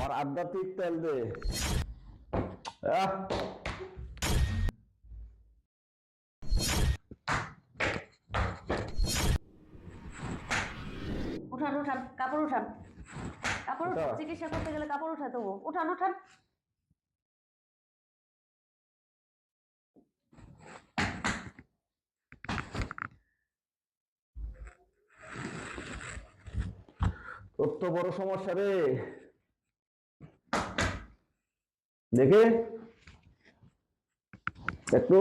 আমার আধ্যাত্মিক তেল দে। আহ, উঠান উঠান, কাপড় উঠান, কাপড় উঠান। ওটা। চিকিৎসা করতে গেলে কাপড় উঠাতে হবো। উঠান উঠান। তোর তো বড় সমস্যা রে। দেখে একটু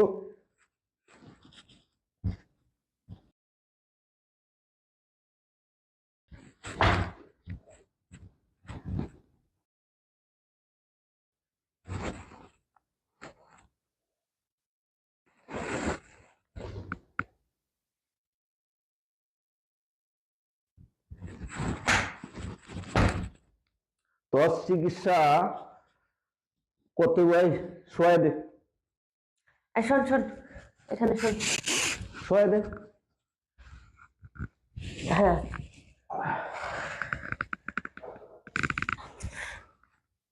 তোর চিকিৎসা করতে যাই। শোয়া দে, শোন শোন, এখানে শোন। শোয়া দে। হ্যাঁ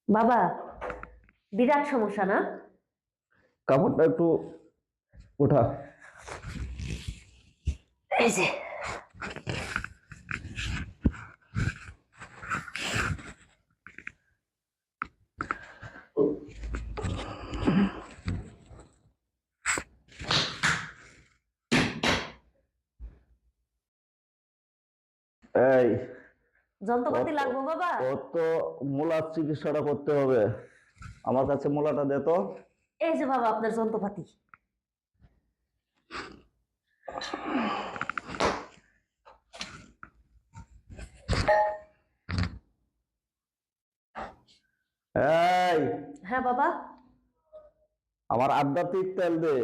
বাবা, বিরাট সমস্যা না? কাপড়টা একটু উঠা। এই যে এই যন্ত্রপাতি লাগবো বাবা? ওর তো মূলার চিকিৎসাটা করতে হবে। আমার কাছে মূলাটা দে তো। এই যে বাবা আপনার যন্ত্রপাতি। এই হ্যাঁ বাবা। আমার আধ্যাত্মিক তেল দে।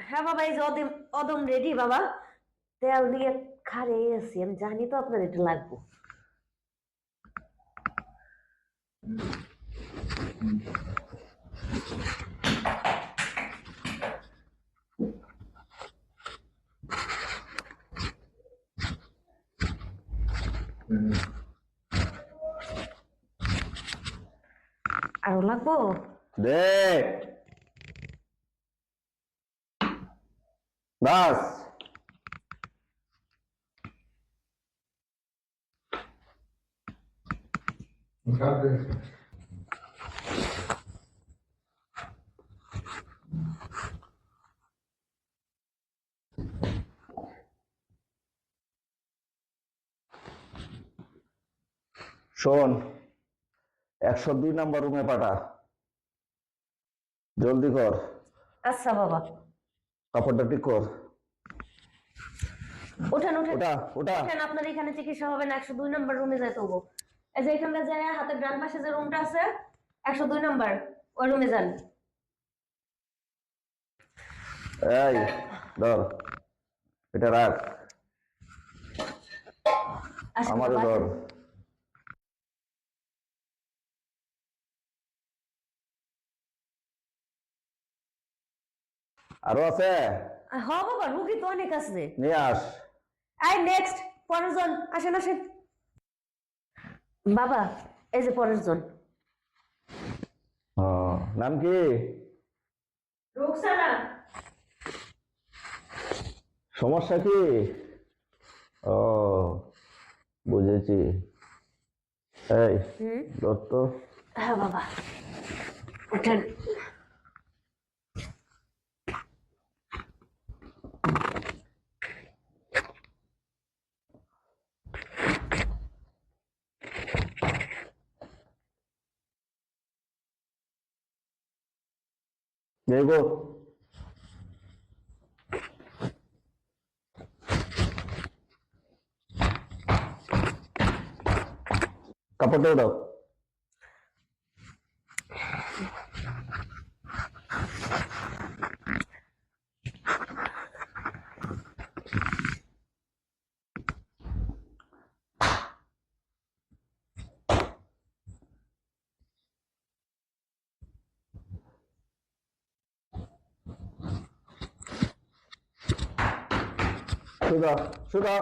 হ্যাঁ বাবা, এই যে অদম অদম রেডি বাবা। তেল দিয়ে খারে আছি, আমি জানি তো আপনার এটা লাগবো। আরো লাগবো? দে বাস। শোন, 102 নম্বর রুমে পাঠা, জলদি কর। আচ্ছা বাবা। কাপড়টা ঠিক কর। উঠেন উঠেন ওটা ওটা। উঠেন, আপনার এখানে চিকিৎসা হবে না, 102 নম্বর রুমে যেতে হবো। এই যে এখানটা যায়, হাতের ডান পাশে যে রুমটা আছে, 102 নম্বর, ওই রুমে যান। এই ধর, এটা রাখ। আসেন আমারও বাবা, ধর। আসেন। আরো আছে? হ্যাঁ বাবা, রুগী তো অনেক আছে। নিয়ে আস। আই নেক্সট, পরের জন, আসেন আসেন। বাবা, এই যে পরের জন। ও, নাম কি? রুকসানা। সমস্যা কি? ও, বুঝেছি। এই ধর তো। হ্যাঁ বাবা, উঠেন। দেখো, কাপড়টা দাও। সুদা সুদা,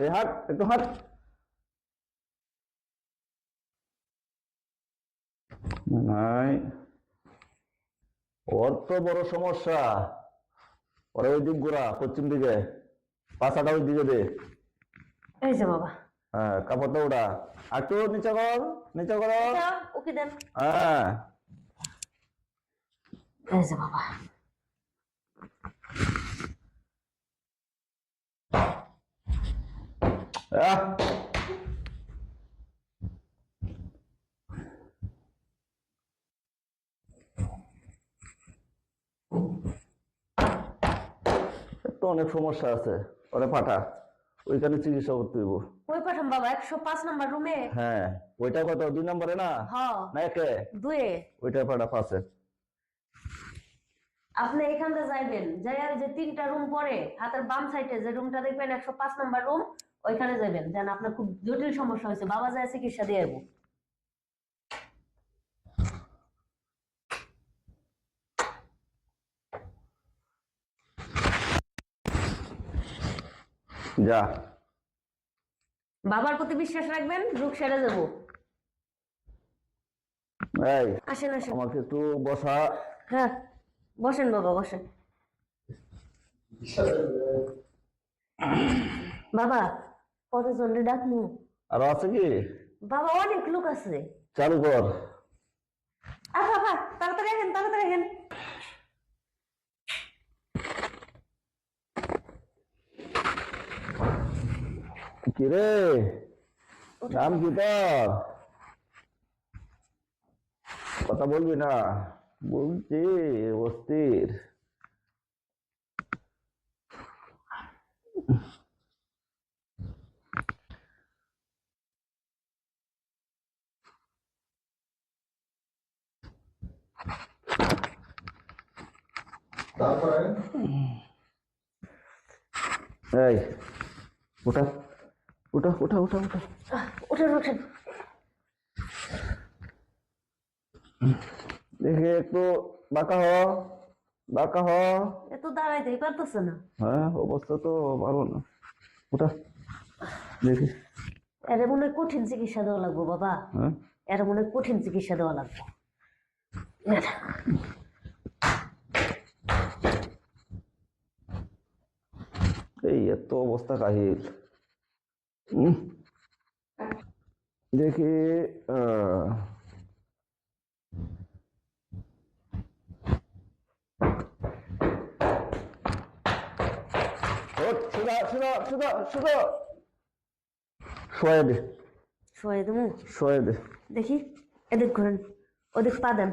এই হাট, একটু হাট। নাই, ওর তো বড় সমস্যা। ওরা ওই দিক ঘোরা, পশ্চিম দিকে, পাছাটা ওই দিকে দে। এই যে বাবা, হ্যাঁ, কাপড়টা ওটা আর একটু নিচে কর, নিচে করো। আচ্ছা, ওকে দেন। হ্যাঁ, এই যে বাবা, আহ, এর তো অনেক সমস্যা আছে, ওরে পাঠা, ওইখানে চিকিৎসা করতে হইব। ওই পাঠাম বাবা 105 নাম্বার রুমে। হ্যাঁ, ওইটা কত, 2 নম্বরে না? হ, না একে? 2 ওইটা পাঠা পাশে। আপনি এখানটা যাইবেন, যাই আর যে 3টা রুম পরে হাতের বাম সাইডে যে রুমটা দেখবেন 105 নাম্বার রুম, ওইখানে যাবেন। যেন আপনার খুব জটিল সমস্যা হয়েছে, বাবা যায় চিকিৎসা দিয়ে যাবো। যা, বাবার প্রতি বিশ্বাস রাখবেন, রোগ সেরে যাবো। এই আসেন আসেন। আমাকে একটু বসা। হ্যাঁ, বসেন বাবা, বসেন। বাবা, কতজনের ডাকমু? আরো আছে কি? বাবা অনেক লোক আছে। চালু কর। বাবা তাড়াতাড়ি আসেন, তাড়াতাড়ি আসেন। কিরে, নাম কি তোর? কথা বলবি না? বলছি, অস্থির। এই ওটা, ওটা ওটা ওটা ওটা উঠেন উঠেন। দেখে একটু বাঁকা হ, বাঁকা হ। এত দাঁড়াইতেই পারতেছে না। হ্যাঁ, অবস্থা তো ভালো না। ওটা দেখি। এর মনে হয় কঠিন চিকিৎসা দেওয়া লাগবো বাবা। হ্যাঁ, এর মনে হয় কঠিন চিকিৎসা দেওয়া লাগবে। এই এত অবস্থা কাহিল। দেখি, ওঠ, সোজা সোজা সোজা সোজা, শোয়া দে, শোয়াই দেবো। শোয়া দে। দেখি, এদিক ঘুরেন, ওদিক পা দেন।